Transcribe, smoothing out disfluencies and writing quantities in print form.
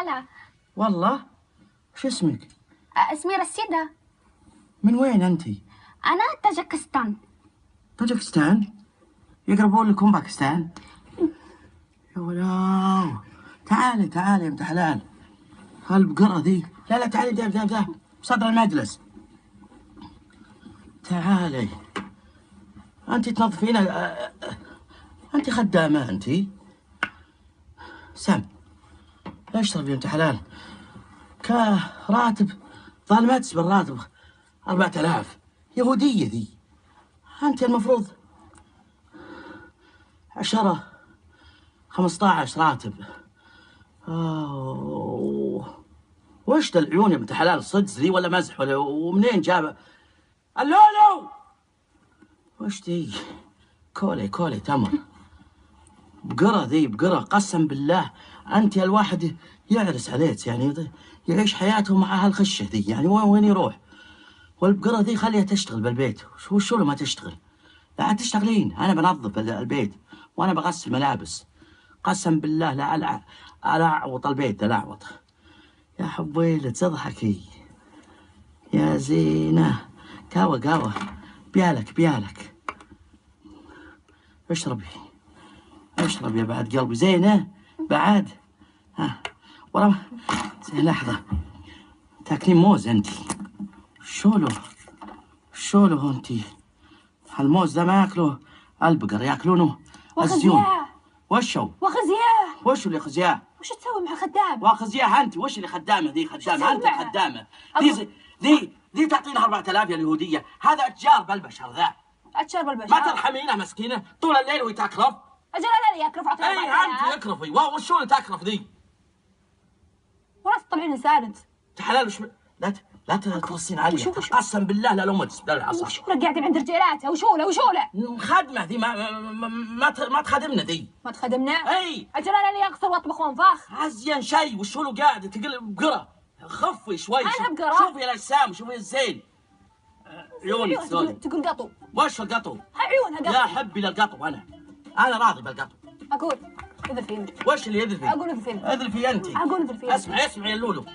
تعالى. والله؟ وش اسمك؟ اسمي رشيدة. من وين أنت؟ أنا طاجكستان. طاجكستان؟ يقربون لكم باكستان؟ يا ولاو، تعالي تعالي يا بنت حلال. هالبقرة ذي، لا تعالي ده بصدر المجلس. تعالي أنت تنظفين أنت خدامة أنت؟ سم اشرب يا بنت حلال. كراتب ظل ما تسبر راتب 4000. يهودية ذي. أنت المفروض 10 15 راتب. وش ذا العيون يا بنت حلال؟ صدق ذي ولا مزح ولا ومنين جابه؟ اللولو وش ذي؟ كولي تمر. بقرة ذي بقرة قسم بالله. أنت الواحد يعرس عليك يعني يعيش حياته مع هالخشة ذي يعني وين يروح؟ والبقرة ذي خليها تشتغل بالبيت. شو لما تشتغل؟ لا تشتغلين، أنا بنظف البيت وأنا بغسل ملابس. قسم بالله لا أعوط البيت لا أعوط. يا حبيلة تضحكي يا زينة. قهوة بيالك. اشربي يا بعد قلبي. زينة بعد. ها ورا زين. لحظة، تاكلين موز انت؟ شولو انت؟ هالموز ده ما ياكلوه البقر، ياكلونه الزيون. وشو اللي خزياه؟ وش تسوي مع خدام؟ وخزياه انت. وش اللي خدامه ذي؟ خدامه انت خدامه. ذي تعطينها 4000 يا اليهوديه. هذا اتجار بالبشر ذا. اتشرب البشر. ما ترحمينه مسكينه طول الليل وهي تكرف. اجل انا اللي اكرف. اعطيني 4000. انت اكرفي. وشو اللي تكرف ذي؟ وراس طلعين انسان انت. حلال وش لا ترصين علي. قسم بالله لا لو تسبل العصا. وشوله قاعدين عند رجالاتها. وشوله خدمه ذي ما تخدمنا ذي. ما تخدمنا؟ اي اجل انا اللي اغسل واطبخ وانفخ. ازين شيء. وشوله قاعده تقلب بقره. خفي شوي. انا بقره. شوفي الاجسام شوفي الزين. عيونك تقول قطو. وش القطو؟ عيونها قطو. لا حبي للقطو. انا راضي بالقطو. اقول اذل فيني. وش اللي يذل فيه؟ اقول اذل فيني. اذل في انت. اقول اذل فيني. اسمعي يا اللولو.